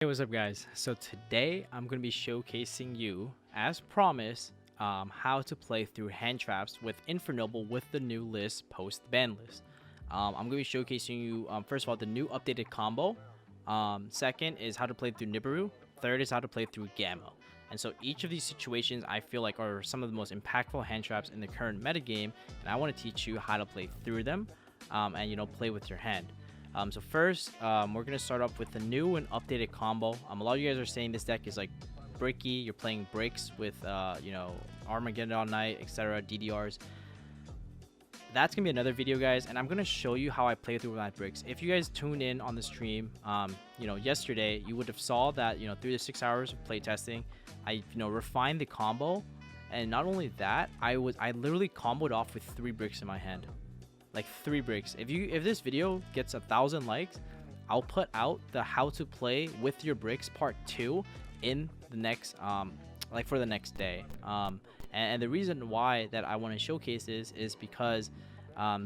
Hey, what's up, guys? So today I'm going to be showcasing you, as promised, how to play through Handtraps with Infernoble with the new list post ban list. I'm going to be showcasing you, first of all, the new updated combo. Second is how to play through Nibiru. Third is how to play through Gamma. And so each of these situations I feel like are some of the most impactful hand traps in the current metagame, and I want to teach you how to play through them, and play with your hand. So first, we're gonna start off with the new and updated combo. A lot of you guys are saying this deck is like bricky. You're playing bricks with Armageddon all night, etc. DDRs. That's gonna be another video, guys, and I'm gonna show you how I play through my bricks. If you guys tuned in on the stream, yesterday, you would have saw that through the 6 hours of play testing, I refined the combo, and not only that, I literally comboed off with 3 bricks in my hand. Like 3 bricks. If this video gets 1,000 likes, I'll put out the how to play with your bricks part 2 in the next for the next day. And the reason why that I want to showcase this is because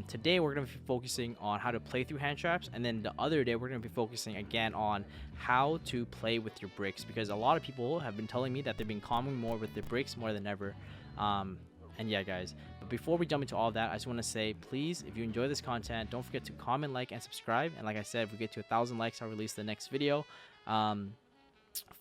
today we're going to be focusing on how to play through hand traps, and then the other day we're going to be focusing again on how to play with your bricks, because a lot of people have been telling me that they've been comboing more with their bricks more than ever. And yeah, guys, but before we jump into all of that, I just want to say, please, if you enjoy this content, don't forget to comment, like, and subscribe. And like I said, if we get to 1,000 likes, I'll release the next video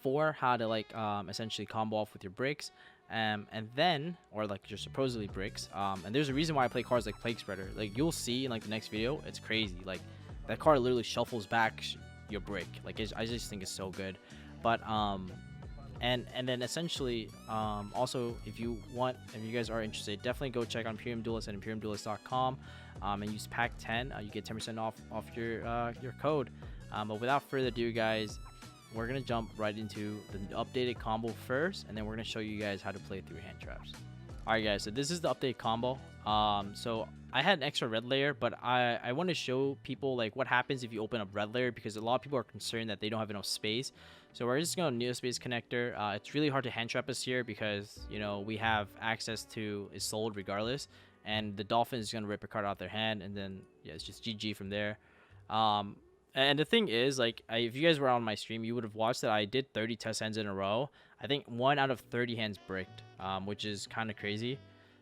for how to essentially combo off with your bricks, and then, or like your supposedly bricks. And there's a reason why I play cards like Plague Spreader. Like, you'll see in like the next video, it's crazy. Like, that card literally shuffles back your brick. Like, I just think it's so good. But and then essentially, also, if you guys are interested, definitely go check on Imperium Duelist at imperiumduelist.com, and use pack 10. You get 10% off your code. But without further ado, guys, we're gonna jump right into the updated combo first, and then we're gonna show you guys how to play through hand traps. All right, guys, so this is the updated combo. So I had an extra red layer, but I want to show people like what happens if you open up red layer, because a lot of people are concerned that they don't have enough space. So we're just going to Neo Space Connector. It's really hard to hand trap us here because we have access to is sold regardless, and the Dolphin is going to rip a card out their hand, and then yeah, it's just GG from there. And the thing is, like, if you guys were on my stream, you would have watched that I did 30 test hands in a row. I think 1 out of 30 hands bricked, which is kind of crazy.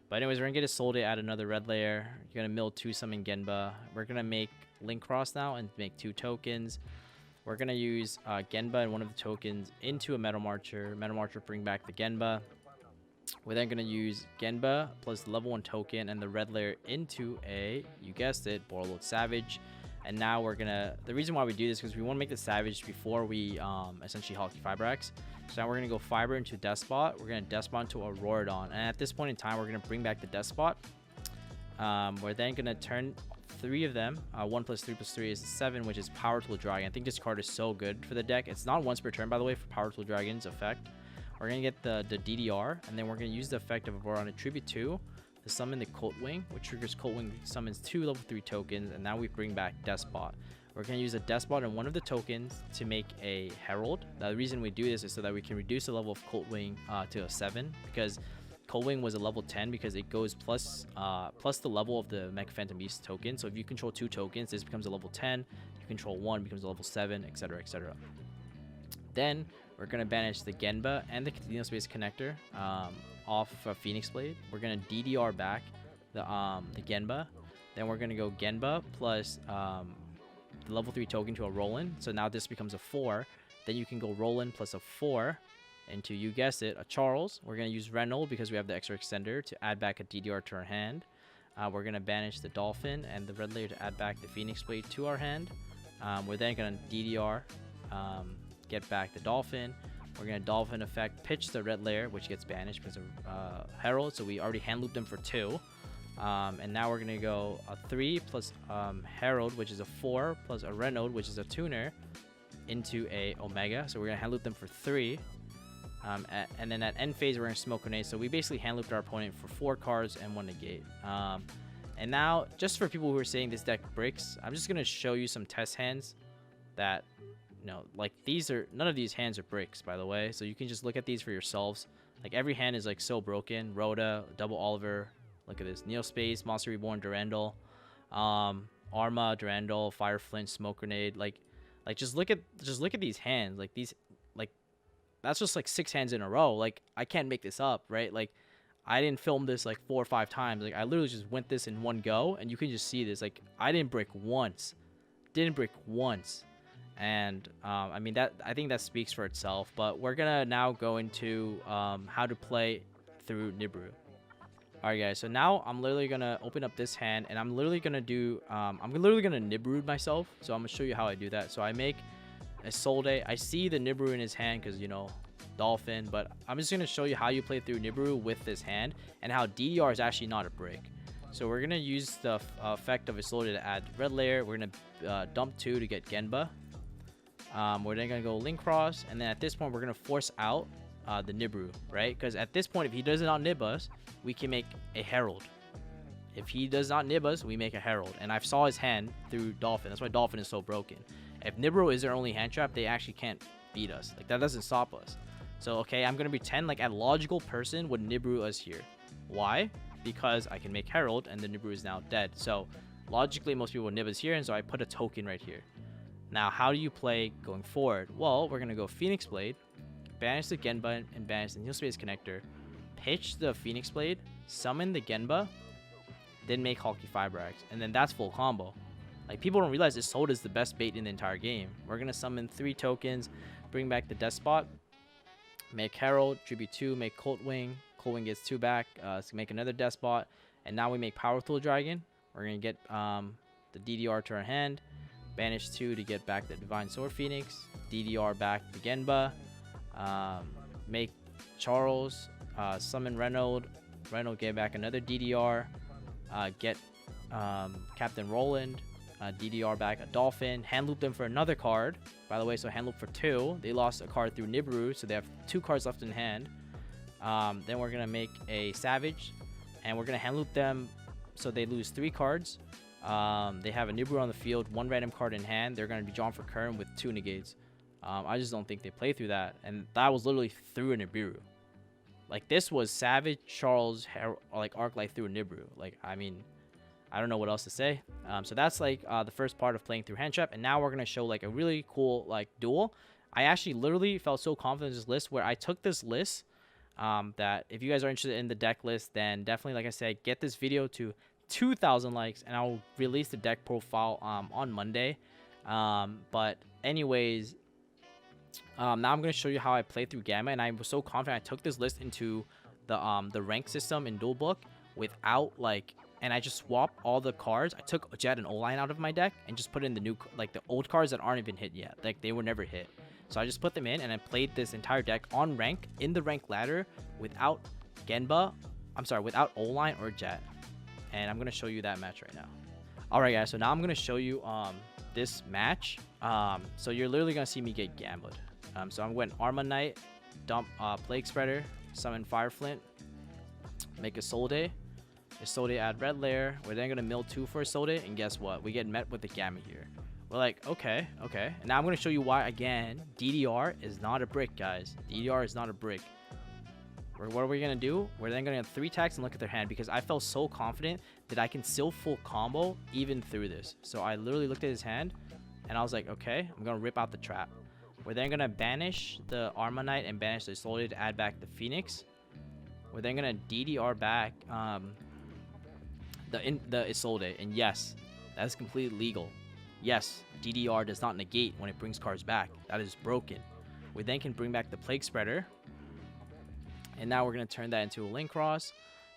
But anyways, we're going to get a Soul Day, add another red layer. You're going to mill 2 summon Genba. We're going to make Link Cross now and make 2 tokens. We're going to use Genba and one of the tokens into a Metal Marcher. Metal Marcher bring back the Genba. We're then going to use Genba plus the level 1 token and the red layer into a, you guessed it, Borreload Savage. And now we're gonna, the reason why we do this is because we want to make the Savage before we essentially Hulky Fibrax. So now we're gonna go Fiber into Despot. We're gonna Despot into Auroradon, and at this point in time we're gonna bring back the Despot. We're then gonna turn 3 of them. 1 plus 3 plus 3 is 7, which is Power Tool Dragon. I think this card is so good for the deck. It's not once per turn, by the way, for Power Tool Dragon's effect. We're gonna get the DDR, and then we're gonna use the effect of Aurora on Attribute 2 to summon the Colt Wing, which triggers Colt Wing, summons 2 level 3 tokens, and now we bring back Despot. We're going to use a Despot and one of the tokens to make a Herald. Now, the reason we do this is so that we can reduce the level of Colt Wing to a 7, because Colt Wing was a level 10 because it goes plus the level of the Mech Phantom Beast token. So if you control 2 tokens, this becomes a level 10. If you control 1, becomes a level 7, etc., etc. Then we're going to banish the Genba and the Neo Space Connector off of Phoenix Blade. We're going to DDR back the Genba. Then we're going to go Genba plus the level 3 token to a Roland. So now this becomes a 4. Then you can go Roland plus a 4 into, you guessed it, a Charles. We're going to use Reynolds because we have the extra extender to add back a DDR to our hand. We're going to banish the Dolphin and the red layer to add back the Phoenix Blade to our hand. We're then going to DDR, get back the Dolphin. We're going to Dolphin effect pitch the red layer, which gets banished because of Herald. So we already hand looped them for 2. And now we're going to go a 3 plus Herald, which is a 4, plus a Reynolds, which is a tuner, into a Omega. So we're going to hand loop them for 3. And then at end phase, we're going to Smoke Grenade. So we basically hand looped our opponent for 4 cards and 1 negate. And now, just for people who are saying this deck bricks, I'm just going to show you some test hands that, like, none of these hands are bricks, by the way. So you can just look at these for yourselves. Like, every hand is like so broken. Rhoda, Double Oliver, look at this, Neo Space, Monster Reborn, Durandal, Arma, Durandal, Fire Flint, Smoke Grenade. Like, Like just look at these hands. Like these, like that's just like 6 hands in a row. Like I can't make this up, right? Like I didn't film this like 4 or 5 times. Like I literally just went this in one go, and you can just see this. Like I didn't break once, and I mean that I think that speaks for itself. But we're gonna now go into how to play through Nibiru. Alright guys, so now I'm literally gonna open up this hand, and I'm literally gonna do I'm literally gonna Nibiru myself. So I'm gonna show you how I do that. So I make a Soul Day. I see the Nibiru in his hand because, you know, Dolphin, but I'm just gonna show you how you play through Nibiru with this hand and how DDR is actually not a brick. So we're gonna use the effect of a Soul Day to add red layer. We're gonna dump 2 to get Genba. We're then gonna go Link Cross, and then at this point we're gonna force out the Nibiru, right? Because at this point, if he does not nib us, we can make a Herald. If he does not nib us, we make a Herald. And I saw his hand through Dolphin. That's why Dolphin is so broken. If Nibiru is their only hand trap, they actually can't beat us. Like that doesn't stop us. So okay, I'm gonna pretend like a logical person would Nibiru us here. Why? Because I can make Herald, and the Nibiru is now dead. So logically, most people would nib us here, and so I put a token right here. Now, how do you play going forward? Well, we're gonna go Phoenix Blade, banish the Genba, and banish the Neo Space Connector, pitch the Phoenix Blade, summon the Genba, then make Hulky Fiber Axe, and then that's full combo. Like, people don't realize this Soul is the best bait in the entire game. We're gonna summon 3 tokens, bring back the Despot, make Herald, tribute 2, make Colt Wing gets 2 back, so make another Despot, and now we make Powerful Dragon. We're gonna get the DDR to our hand, banish 2 to get back the Divine Sword Phoenix, DDR back the Genba, make Charles, summon Reynolds get back another DDR, get Captain Roland, DDR back a Dolphin, hand loop them for another card, by the way. So hand loop for 2. They lost a card through Nibiru, so they have 2 cards left in hand. Then we're gonna make a Savage, and we're gonna hand loop them so they lose 3 cards. They have a Nibiru on the field, 1 random card in hand. They're gonna be drawn for Kern with 2 negates. I just don't think they play through that, and that was literally through a Nibiru. Like, this was Savage, Charles, like Arclight through a Nibiru. Like, I mean, I don't know what else to say. So that's like the first part of playing through Handtrap, and now we're gonna show like a really cool like duel. I actually literally felt so confident in this list where I took this list. That if you guys are interested in the deck list, then definitely, like I said, get this video to 2,000 likes, and I'll release the deck profile on Monday. But anyways. Now I'm going to show you how I play through Gamma, and I was so confident I took this list into the rank system in Duel Book without like, and I just swapped all the cards. I took Jet and O-Line out of my deck and just put in the new, like the old cards that aren't even hit yet. Like they were never hit. So I just put them in, and I played this entire deck on rank in the rank ladder without without O-Line or Jet. And I'm going to show you that match right now. Alright guys, so now I'm going to show you this match. So you're literally going to see me get gambled. So I'm going Arma Knight, dump Plague Spreader, summon Fireflint, make a Soul Day. A Soul Day add red layer. We're then going to mill 2 for a Soul Day, and guess what? We get met with the Gamma here. We're like, okay. And now I'm going to show you why, again, DDR is not a brick, guys. DDR is not a brick. What are we going to do? We're then going to get 3 attacks and look at their hand, because I felt so confident that I can still full combo even through this. So I literally looked at his hand, and I was like, okay, I'm going to rip out the trap. We're then going to banish the Arma Knight and banish the Soul Day to add back the Phoenix. We're then going to DDR back the Isolde, and yes, that is completely legal. Yes, DDR does not negate when it brings cards back. That is broken. We then can bring back the Plague Spreader, and now we're going to turn that into a Link Cross,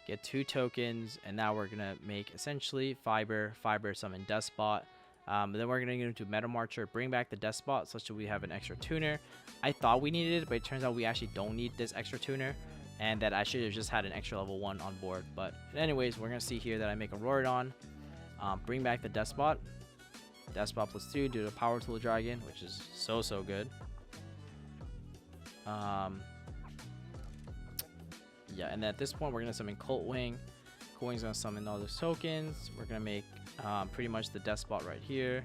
get 2 tokens, and now we're going to make essentially Fiber summon Despot. Then we're going to get into Meta Marcher, bring back the Despot such that we have an extra tuner. I thought we needed it, but it turns out we actually don't need this extra tuner, and that I should have just had an extra level 1 on board. But anyways, we're going to see here that I make a Roarodon, bring back the Despot. Despot plus 2 due to Power Tool Dragon, which is so good. Yeah, and then at this point, we're going to summon Colt Wing. Colt Wing's going to summon all those tokens. We're going to make pretty much the Despot right here.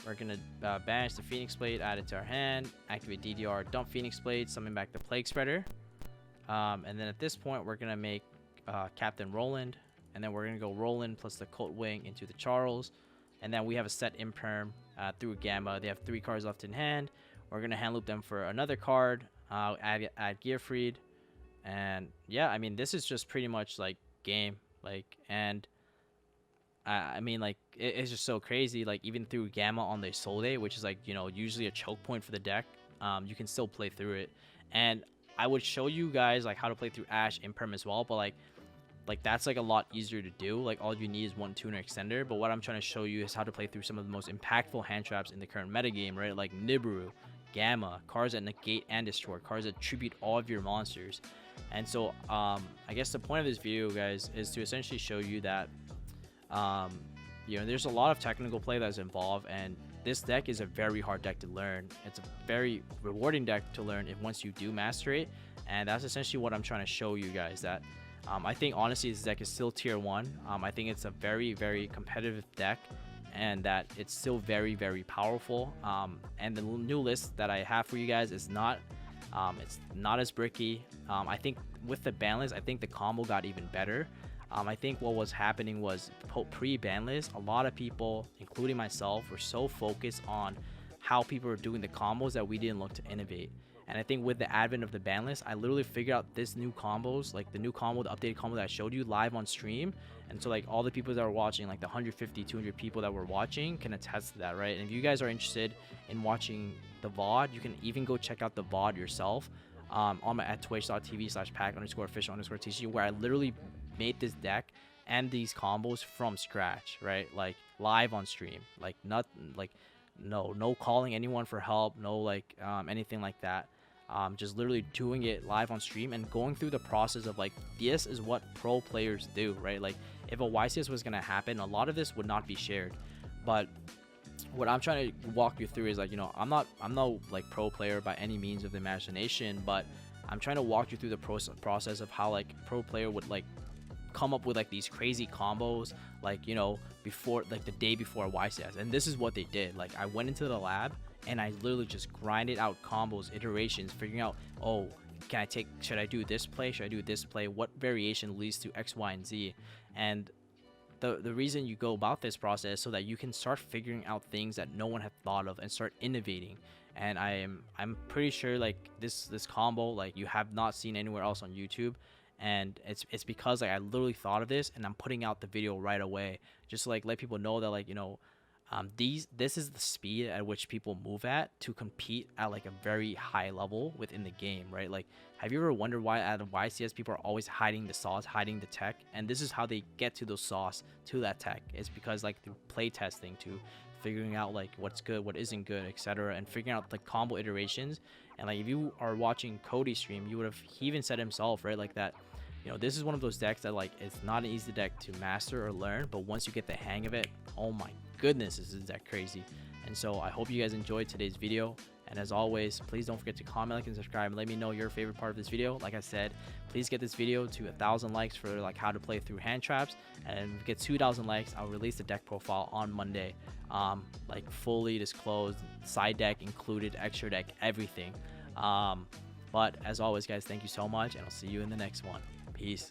We're going to banish the Phoenix Blade, add it to our hand, activate DDR, dump Phoenix Blade, summon back the Plague Spreader. And then at this point, we're going to make Captain Roland. And then we're going to go Roland plus the Colt Wing into the Charles. And then we have a set Imperm through Gamma. They have 3 cards left in hand. We're gonna hand loop them for another card. Add Gearfried, and yeah, I mean this is just pretty much like game, like, and I mean, like, it's just so crazy. Like, even through Gamma on the Soul Day, which is like, usually a choke point for the deck, you can still play through it. And I would show you guys like how to play through Ash Imperm as well, but like that's like a lot easier to do. Like, all you need is one tuner extender. But what I'm trying to show you is how to play through some of the most impactful hand traps in the current metagame, right? Like Nibiru, Gamma, cards that negate and destroy, cards that tribute all of your monsters. And so I guess the point of this video, guys, is to essentially show you that there's a lot of technical play that's involved, and this deck is a very hard deck to learn. It's a very rewarding deck to learn if once you do master it, and that's essentially what I'm trying to show you guys. That I think honestly this deck is still tier 1. I think it's a very, very competitive deck, and that it's still very, very powerful. And the new list that I have for you guys is it's not as bricky. I think with the ban list, I think the combo got even better. I think what was happening was pre-ban list, a lot of people, including myself, were so focused on how people were doing the combos that we didn't look to innovate. And I think with the advent of the ban list, I literally figured out this new combos, like the new combo, the updated combo that I showed you live on stream. And so like all the people that were watching, like the 150, 200 people that were watching can attest to that, right? And if you guys are interested in watching the VOD, you can even go check out the VOD yourself at twitch.tv/pack_official_tc, where I literally made this deck and these combos from scratch, right? Like live on stream, like nothing, like no calling anyone for help, no like anything like that. Just literally doing it live on stream and going through the process of like, this is what pro players do, right? Like if a YCS was gonna happen, a lot of this would not be shared. But what I'm trying to walk you through is like, I'm no like pro player by any means of the imagination, but I'm trying to walk you through the process of how like pro player would like come up with like these crazy combos, like before, like the day before YCS. And this is what they did. Like I went into the lab and I literally just grinded out combos, iterations, figuring out, oh, should I do this play, should I do this play, what variation leads to X, Y, and Z. And the reason you go about this process is so that you can start figuring out things that no one had thought of and start innovating. And I'm pretty sure like this combo, like, you have not seen anywhere else on YouTube. And it's because like I literally thought of this and I'm putting out the video right away, just to like let people know that like this is the speed at which people move at to compete at like a very high level within the game, right? Like, have you ever wondered why at YCS people are always hiding the sauce, hiding the tech? And this is how they get to those sauce, to that tech. It's because like through play testing, to figuring out like what's good, what isn't good, etc., and figuring out the combo iterations. And like if you are watching Cody stream, he even said himself, right, like that, this is one of those decks that like it's not an easy deck to master or learn, but once you get the hang of it, oh my goodness, this is that crazy. And so I hope you guys enjoyed today's video, and as always, please don't forget to comment, like, and subscribe, and let me know your favorite part of this video. Like I said, please get this video to 1,000 likes for like how to play through hand traps, and if we get 2,000 likes, I'll release the deck profile on Monday, like fully disclosed, side deck included, extra deck, everything. But as always, guys, thank you so much, and I'll see you in the next one. Peace.